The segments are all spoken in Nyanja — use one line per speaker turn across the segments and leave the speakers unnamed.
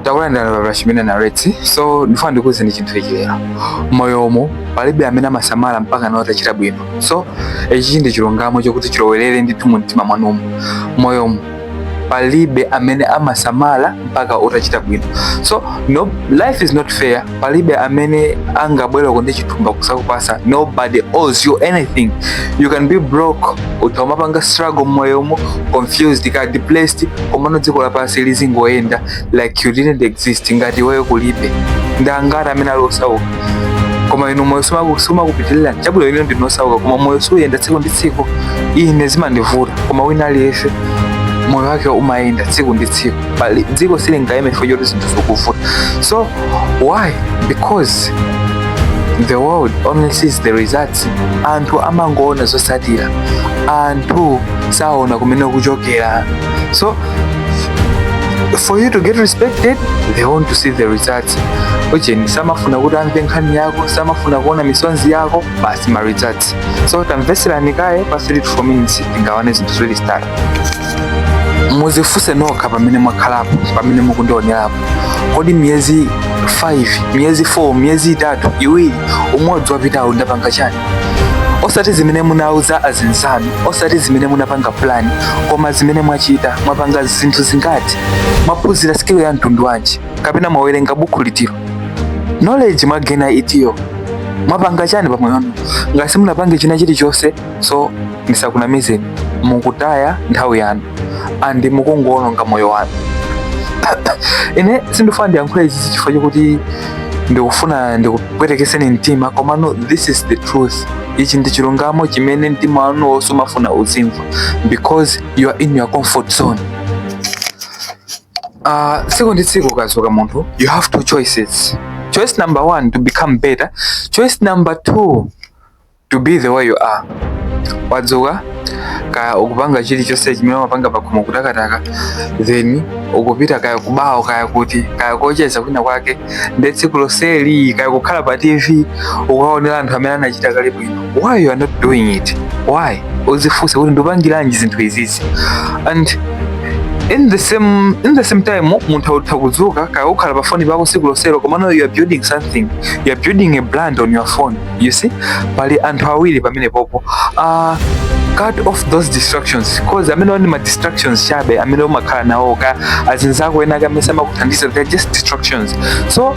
takulandira pa Shamiuna Narrates. So ndifuna ndikuwuzeni chinthu ichi lero. Moyomo palibe amene amasamala mpaka nawo atachita bwino. So ichi ndi chilungamo chokuti chilowerere ndithu mu mtima mwanumo. Moyomo palibe amene amasamala mpaka utachita bwino. So no, life is not fair. Palibe amene angabwera ndi chithumba kusakupasa. Nobody owes you anything. You can be broke, utamapanga struggle moyomo, confused, depressed, komano dziko lapansi lizingoyenda like you didn't exist, ngati wewe kulibe. Ndangati amene alosauka. Koma ino moyo suma kupitilira chabulo ino ndinosauka, koma moyo suyenda tsiku ndi tsiku. Ine zimandivuta, koma wina aliyense moyo wake umayenda tsiku ndi tsiku. Bali dziko silingayime for you zinthu zokuvuta. So why? Because the world only sees the results. Anthu amangoona zosatira, anthu saona kumene kuchokera. So for you to get respected, they want to see the results. Ucheni samafuna kuti amve nkhani yako, samafuna kuona misonzi yako, basi ma results. So tamveserani kaye pa 3-4 minutes tingaone zinthu zili start. Muzifuse nokha pamene mwakhalapo, pamene mukundionerapo. Kodi miyezi 5, miyezi 4, miyezi 3, iwiri, umodzi wapitawo ndapanga chani? Osati zimene munauza azinzanu, osati zimene munapanga plan, koma zimene mwachita, mwapanga zinthu zingati? Mwaphunzira skill ya mtundu wanji? Kapena mwawerenga buku litiro? Knowledge mwagena itiyo. Mwapanga chani pa moyo? Ngasi munapange china chilichonse, so ndisakunamizeni, mukutaya nthawi yanu andi mukungoononga moyo wanu. Ine sindifuna ndiyankhule izi chifukwa chokuti ndikufuna ndikupwetekeseni mtima, koma no, this is the truth. Ichi ndi chilungamo chimene mtima wanu wonse umafuna uzimva, because you are in your comfort zone. Tsiku ndi tsiku ukazuka munthu, you have two choices. Choice number 1, to become better. Choice number 2, to be the way you are. Wadzuka kaya ukupanga chilichonse chimene umapanga pakhomo kutakataka, then ukupita kaya kubawo, kaya kuti kaya kocheza kwina kwake, ndi tsiku lonseli kaya kukhala pa TV ukaonera anthu amene anachita kale bwino. Why you are not doing it? Why? Uzifunse kuti ndipangiranji zinthu izizi. And in the same time munthu uthakuzuka kaya ukhala pa phone pako tsiku lonselo, komano you are building something. You are building a brand on your phone. You see? Pali anthu awiri pamene popo. Cut off those distractions, because amene oni ma distractions chabe amene umakhala nawo ka azinzako ena kamesa makuthandiza, they're just distractions. So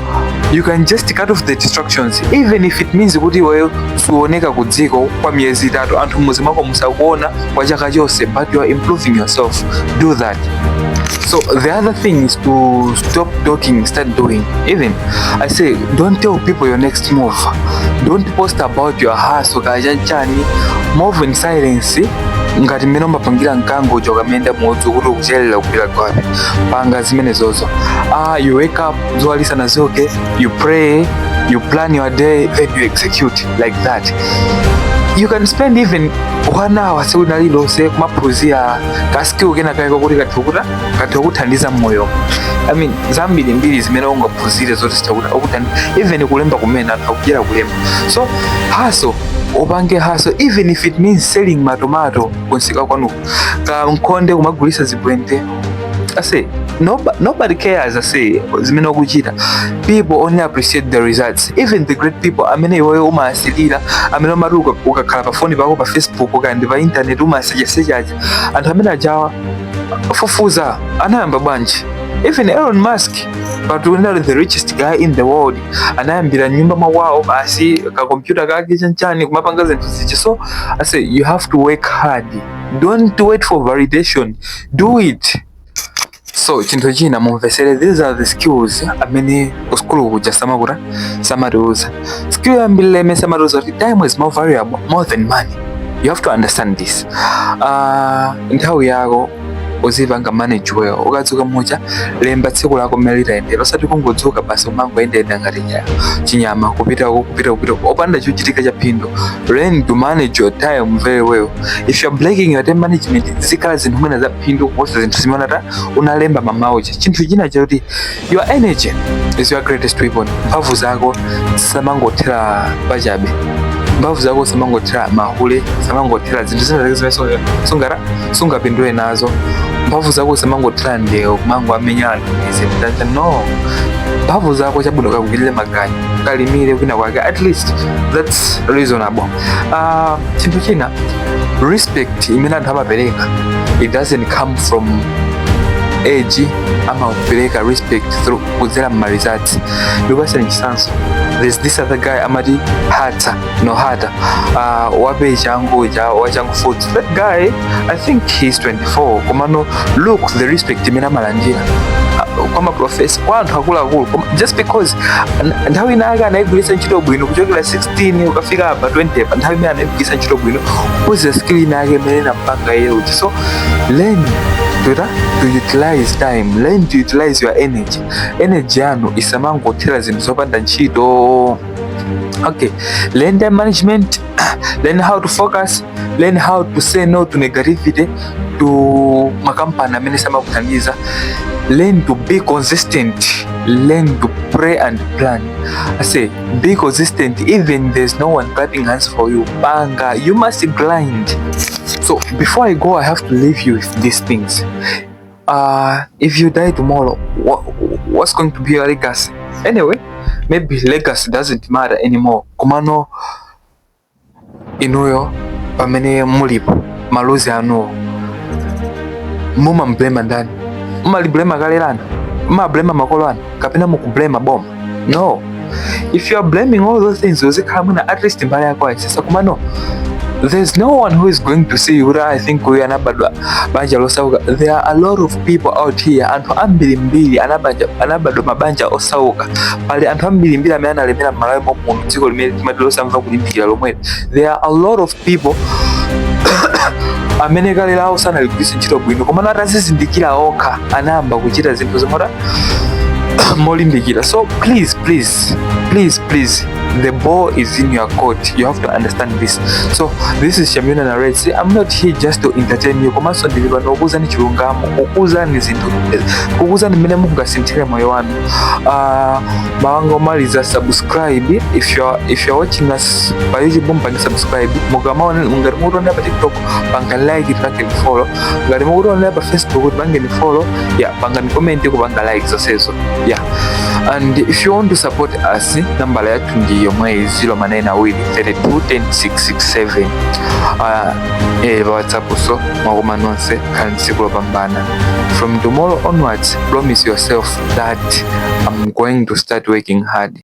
you can just cut off the distractions, even if it means kuti wewe suoneka kudziko kwa miyezi 3, anthu muzi mwako musakuona kwa chaka chonse, but you are improving yourself. Do that. So the other thing is to stop talking, start doing. Even I say, don't tell people your next move. Don't post about your hustle kajachani. Move in silence. Ngati mmene umapangira mkango joka menda modzi kuti ukuchelera kupita kwapi. Panga zimene zozo. You wake up, zuwalisa na zoke, you pray, you plan your day, then you execute like that. You can spend even 1 hour sekunali lonse kumaphunzira kaskill kena kayiko kuti katokuthandiza mmoyo. I mean, zambiri mbiri zimene ungaphunzire zoti zitakuthandiza, even kulemba kumene anthu akujera kulemba. So hustle, upange hustle, even if it means selling matomato kunsika kwanu, ka mkonde kumagulisa zibwente. I say, nobody cares. I say, zimene ukuchita. People only appreciate the results. Even the great people, amene iwewe umasilira, amene umaruka ukakhala pa phone pako pa Facebook kandi pa internet umaseja, anthu amene ajawa fufuza anayamba bwanji. Even Elon Musk, but we're the richest guy in the world, anayambira nyumba mawawo basi ka computer kake chanchani kumapanga zinthu zichi. So I say, you have to work hard. Don't wait for validation. Do it. So chinthu china mumvesere, these are the skills amene kuskulu kuja samariuza. Skill yambile me samariuza, time is more valuable more than money. You have to understand this. Nthawi yako uzipanga manage well. Ukadzuka mucha lemba tsiku lako mmene litayendera, osati kungodzuka basi umangoyendera ngati chinyama kupita opanda chochitika cha phindu. Learn to manage your time very well. If you're breaking your time management, zikhala zinthu mwina za phindu kuposa zinthu zimene unalemba mamaucha. Chinthu china chakuti your energy is your greatest weapon. Mphamvu zako samangothera pachabe. Mbavu zako samangothera mahule, samangothera zinthu zimene sungapindule nazo. mphamvu zako zimangothande kumango amenyana izitata no. Mphamvu zako chabwino kakugirire maganyu kalimire kwina kwake, at least that's reasonable. Chinthu china, respect imene anthu amapereka, it doesn't come from age, ama kupereka respect through kudzera mmarizati. Ndikupasani chisanso, there's this other guy amati Hata wape changu food. That guy, I think he's 24. Komano, look the respect imene amalandira kwama professor kwa anthu akuluakulu, just because nthawi inaga anayigwiritsa ntchito bwino kuchokera 16 ukafika pa 20 pa nthawi imene anayigwiritsa ntchito bwino kuphunzira skill inake imene nampanga iye uchi. So learn to utilize time, learn to utilize your energy. Energy yanu isamangothera zinthu zopanda ntchito. Okay, learn time management, learn how to focus, learn how to say no to negativity, to makampani amene samakuthandiza. Learn to be consistent, learn to pray and plan. I say be consistent even there's no one clapping hands for you. Banga, you must grind. So before I go, I have to leave you with these things. If you die tomorrow, what's going to be your legacy? Anyway, maybe legacy doesn't matter anymore. Kumano inuyo pamene mulipo maluzi anuwo muma mblema ndani? Maliblema galelana? Blema makolo anu? Kapena mukublema boma? No. If you are blaming all those things, at least mbali yako sasa kumano, there's no one who is going to say you. I think we anabadwa banja losauka. There are a lot of people out here anthu ambirimbiri anabadwa mabanja osauka pale anthu ambirimbiri amene analemera Malawi muno dziko limene timatilosamva kulimbikira lomwe. There are a lot of people amene kalera awo sanaligwiritsa ntchito bwino komano atazizindikira okha anayamba kuchita zinthu zomwe molimbikira. So please, the ball is in your court. You have to understand this. So this is Shamiuna Narrates. I'm not here just to entertain you. Komanso ndilipa nokuza ni chilungamo, kukuza ni zinthu, kukuza ni mene mukungasinthire moyo wanu. Mawango maliza subscribe. If you're watching us pa YouTube, mpanga subscribe. Mugamaona ngati mukutonera pa TikTok, panga like, panga ni follow. Ngati mukutonera pa Facebook, panga ni follow. Yeah, panga ni comment, panga like zosezo. Yeah. And if you want to support us, namba yetu ndiyo mwezi 082321067. WhatsApp so mwagoma nonse kansi kulopambana. From tomorrow onwards, promise yourself that I'm going to start working hard.